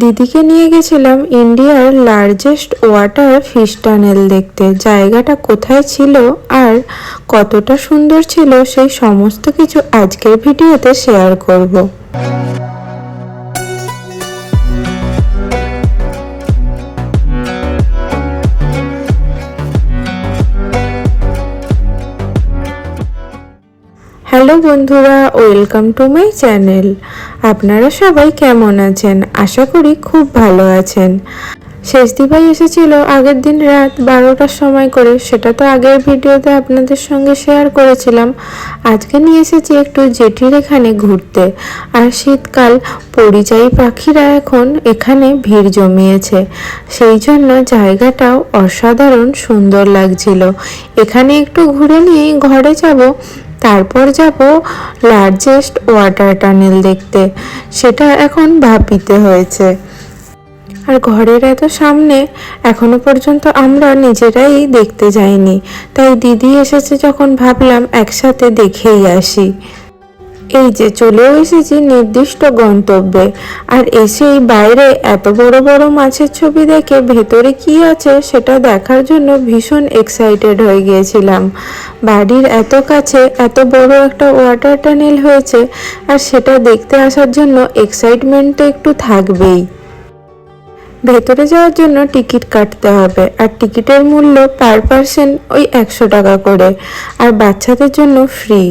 দিদিকে নিয়ে গেছিলাম ইন্ডিয়ার লার্জেস্ট ওয়াটার ফিশ টানেল দেখতে। জায়গাটা কোথায় ছিল আর কতটা সুন্দর ছিল সেই সমস্ত কিছু আজকের ভিডিওতে শেয়ার করব। হ্যালো বন্ধুরা, ওয়েলকাম টু মাই চ্যানেল। আপনারা সবাই কেমন আছেন? আশা করি খুব ভালো আছেন। শেষদিভাই এসেছিল আগের দিন রাত 12টার সময় করে, সেটা তো আগের ভিডিওতে আপনাদের সঙ্গে শেয়ার করেছিলাম। আজকে নিয়ে এসেছি একটু জেঠির এখানে ঘুরতে। আর শীতকাল, পরিযায়ী পাখিরা এখন এখানে ভিড় জমিয়েছে, সেই জন্য জায়গাটাও অসাধারণ সুন্দর লাগছিল। এখানে একটু ঘুরে নিয়ে ঘরে যাব, তারপর যাব লার্জেস্ট ওয়াটার টানেল দেখতে। সেটা এখন ভাবিতে হয়েছে। আর ঘরের এত সামনে এখনো পর্যন্ত আমরা নিজেরাই দেখতে যাইনি, তাই দিদি এসেছে যখন ভাবলাম একসাথে দেখেই আসি। এই যে চলেও এসেছি নির্দিষ্ট গন্তব্যে। আর এসেই বাইরে এত বড় বড় মাছের ছবি দেখে ভেতরে কি আছে সেটা দেখার জন্য ভীষণ এক্সাইটেড হয়ে গিয়েছিলাম। বাড়ির এত কাছে এত বড় একটা ওয়াটার টানেল হয়েছে, আর সেটা দেখতে আসার জন্য এক্সাইটমেন্ট তো একটু থাকবেই। ভেতরে যাওয়ার জন্য টিকিট কাটতে হবে, আর টিকিটের মূল্য পার পার্সন ওই 100 টাকা করে, আর বাচ্চাদের জন্য ফ্রি।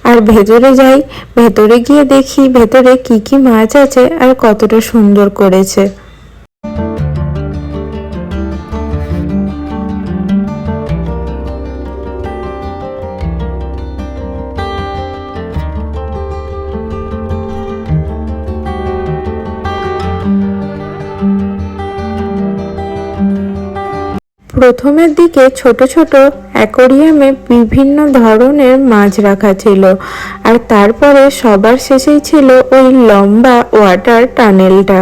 আর ভেতরে যাই, ভেতরে গিয়ে দেখি ভেতরে কি কি মাছ আছে আর কতটা সুন্দর করেছে। প্রথমের দিকে ছোট ছোট অ্যাকোরিয়ামে বিভিন্ন ধরনের মাছ রাখা ছিল, আর তারপরে সবার শেষেই ছিল ওই লম্বা ওয়াটার টানেলটা।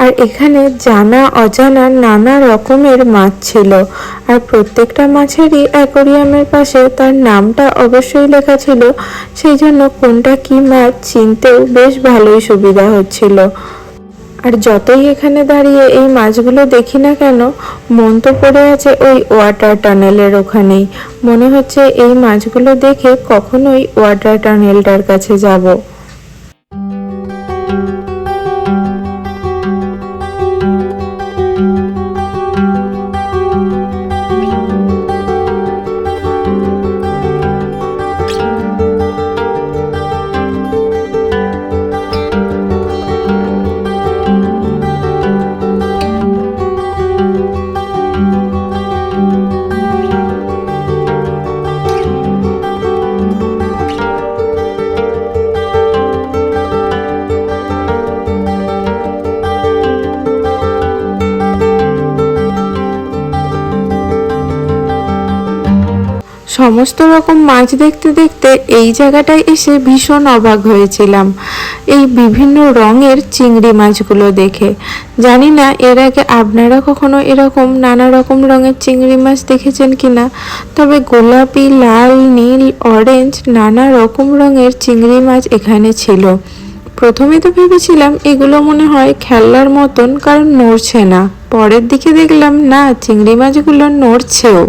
আর এখানে জানা অজানা নানা রকমের মাছ ছিল, আর প্রত্যেকটা মাছেরই অ্যাকোরিয়ামের পাশে তার নামটা অবশ্যই লেখা ছিল, সেই জন্য কোনটা কি মাছ চিনতেও বেশ ভালোই সুবিধা হচ্ছিল। আর যতই এখানে দাঁড়িয়ে এই মাছগুলো দেখি না কেন, মন তো পড়ে আছে ওই ওয়াটার টানেলের ওখানেই। মনে হচ্ছে এই মাছগুলো দেখে কখনোই ওয়াটার টানেলটার কাছে যাব। সমস্ত রকম মাছ দেখতে দেখতে এই জায়গাটায় এসে ভীষণ অবাক হয়েছিলাম এই বিভিন্ন রঙের চিংড়ি মাছগুলো দেখে। জানি না এর আগে আপনারা কখনো এরকম নানা রকম রঙের চিংড়ি মাছ দেখেছেন কিনা, তবে গোলাপি, লাল, নীল, অরেঞ্জ নানা রকম রঙের চিংড়ি মাছ এখানে ছিল। প্রথমে তো ভেবেছিলাম এগুলো মনে হয় খেলনার মতন, কারণ নড়ছে না। পরের দিকে দেখলাম না, চিংড়ি মাছগুলো নড়ছেও।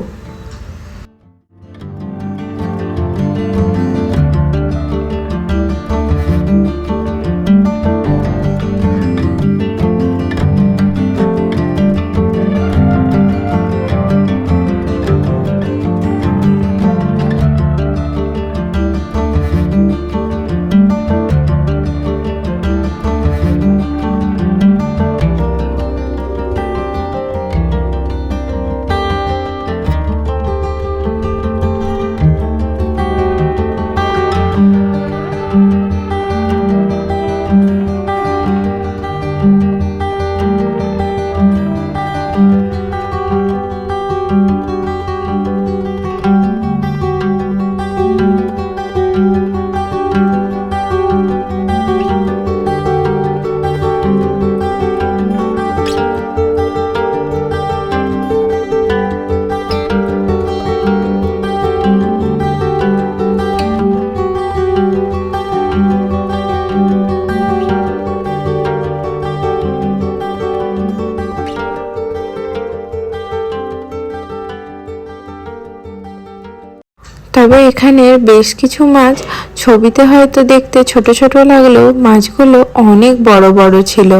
তবে এখানের বেশ কিছু মাছ ছবিতে হয়তো দেখতে ছোট ছোট লাগলেও মাছগুলো অনেক বড় বড় ছিল।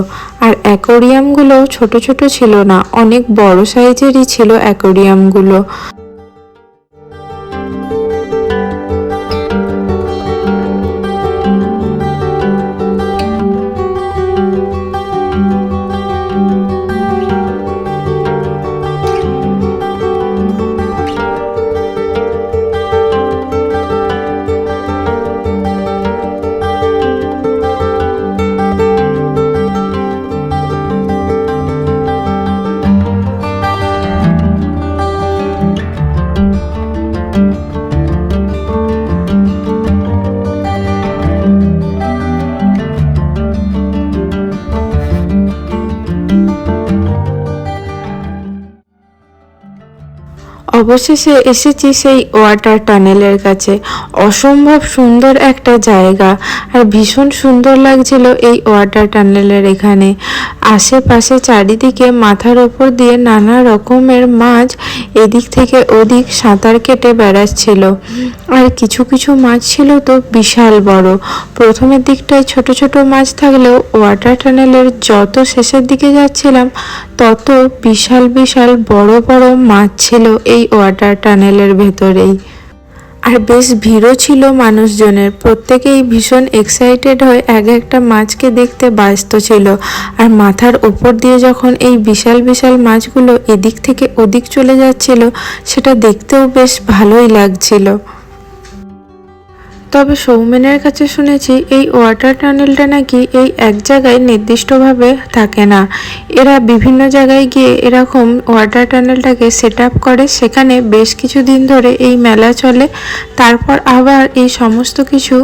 আর অ্যাকোরিয়ামগুলো ছোট ছোট ছিল না, অনেক বড় সাইজেরই ছিল অ্যাকোরিয়ামগুলো। অবশেষে এসেছি সেই ওয়াটার টানেলের কাছে। অসম্ভব সুন্দর একটা জায়গা, আর ভীষণ সুন্দর লাগছিল এই ওয়াটার টানেলের এখানে। আশেপাশে চারিদিকে মাথার ওপর দিয়ে নানা রকমের মাছ এদিক থেকে ওদিক সাঁতার কেটে বেড়াচ্ছিল। আর কিছু কিছু মাছ ছিল তো বিশাল বড়। প্রথমের দিকটায় ছোট ছোট মাছ থাকলেও ওয়াটার টানেলের যত শেষের দিকে যাচ্ছিলাম তত বিশাল বিশাল বড় বড় মাছ ছিল এই ওয়াটার টানেলের ভেতরেই। আর বেশ ভিড়ও ছিল মানুষজনের, প্রত্যেকেই ভীষণ এক্সাইটেড হয়ে এক একটা মাছকে দেখতে ব্যস্ত ছিল। আর মাথার ওপর দিয়ে যখন এই বিশাল বিশাল মাছগুলো এদিক থেকে ওদিক চলে যাচ্ছিল, সেটা দেখতেও বেশ ভালোই লাগছিল। তবে সৌমেনের কাছে শুনেছি এই ওয়াটার টানেলটা নাকি এই এক জায়গায় নির্দিষ্টভাবে থাকে না, এরা বিভিন্ন জায়গায় গিয়ে এরকম ওয়াটার টানেলটাকে সেট আপ করে, সেখানে বেশ কিছুদিন ধরে এই মেলা চলে, তারপর আবার এই সমস্ত কিছু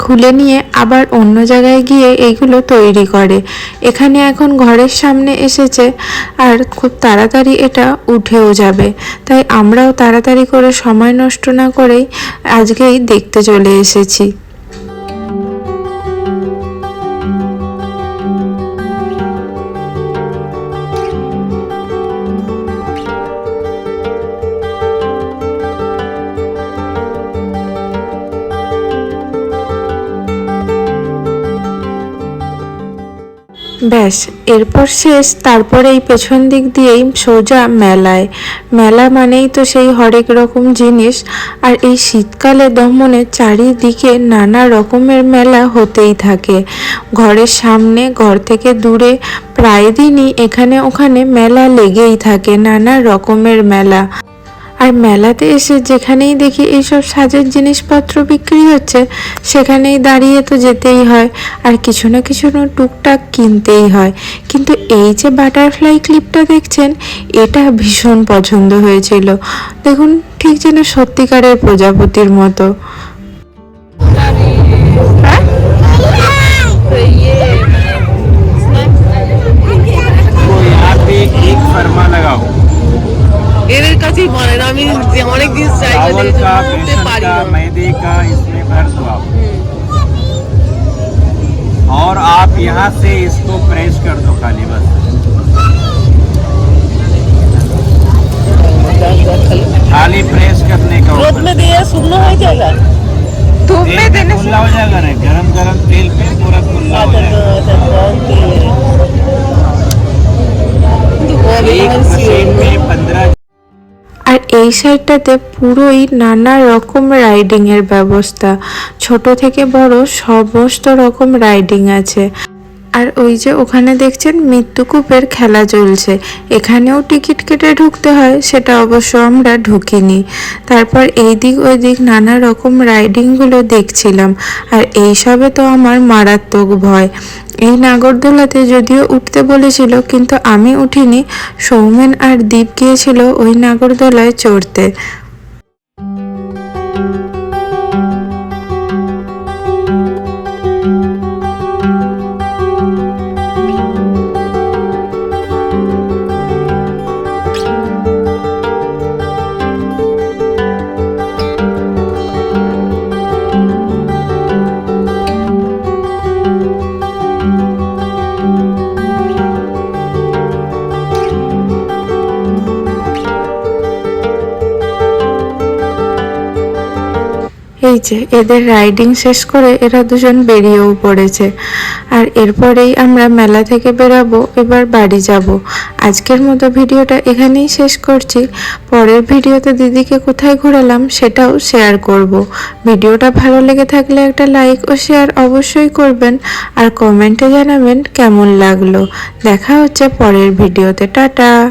খুলে নিয়ে আবার অন্য জায়গায় গিয়ে এইগুলো তৈরি করে। এখানে এখন ঘরের সামনে এসেছে আর খুব তাড়াতাড়ি এটা উঠেও যাবে, তাই আমরাও তাড়াতাড়ি করে সময় নষ্ট না করেই আজকেই দেখতে চলে এসেছি। ব্যাস এরপর শেষ, তারপরে এই পেছন দিক দিয়েই সোজা মেলায়। মেলা মানেই তো সেই হরেক রকম জিনিস, আর এই শীতকালে দমনে চারিদিকে নানা রকমের মেলা হতেই থাকে। ঘরের সামনে, ঘর থেকে দূরে প্রায় দিনই এখানে ওখানে মেলা লেগেই থাকে, নানা রকমের মেলা। আর মেলাতে এসে যেখানেই দেখি এইসব সাজের জিনিসপত্র বিক্রি হচ্ছে, সেখানেই দাঁড়িয়ে তো যেতেই হয়, আর কিছু না কিছু টুকটাক কিনতেই হয়। কিন্তু এই যে বাটারফ্লাই ক্লিপটা দেখছেন, এটা ভীষণ পছন্দ হয়েছিল। দেখুন, ঠিক যেন সত্যিকারের প্রজাপতির মতো। এর কাছেই বলেন, আমি অনেক দিন चावल का, बेसन का, मैदे का इसमें भर दो आप, और आप यहाँ से इसको प्रेस कर दो खाली बस। खाली प्रेस करने का रोद में दिया सुनना है क्या का? धूप में देने से खुला हो जाएगा ना, गरम गरम तेल पे पूरा खुला हो जाएगा। एक मशीन में 15। আর এই সাইডটাতে পুরোই নানা রকম রাইডিং এর ব্যবস্থা, ছোট থেকে বড় সমস্ত রকম রাইডিং আছে। আর ওই যে ওখানে দেখছেন মৃত্যুকূপের খেলা চলছে, এখানেও টিকিট কেটে ঢুকতে হয়, সেটা অবশ্য আমরা ঢুকিনি। তারপর এই দিক ওই দিক নানা রকম রাইডিংগুলো দেখছিলাম, আর এইসবে তো আমার মারাত্মক ভয়। এই নাগরদোলাতে যদিও উঠতে বলেছিল, কিন্তু আমি উঠিনি, সৌমেন আর দীপ গিয়েছিল ওই নাগরদোলায় চড়তে। এই যে এদের রাইডিং শেষ করে এরা দুজন বেরিয়েও পড়েছে। আর এরপরেই আমরা মেলা থেকে বেরাবো, এবার বাড়ি যাব। আজকের মতো ভিডিওটা এখানেই শেষ করছি। পরের ভিডিওতে দিদিকে কোথায় ঘোরালাম সেটাও শেয়ার করব। ভিডিওটা ভালো লেগে থাকলে একটা লাইক ও শেয়ার অবশ্যই করবেন, আর কমেন্টে জানাবেন কেমন লাগলো। দেখা হচ্ছে পরের ভিডিওতে। টাটা।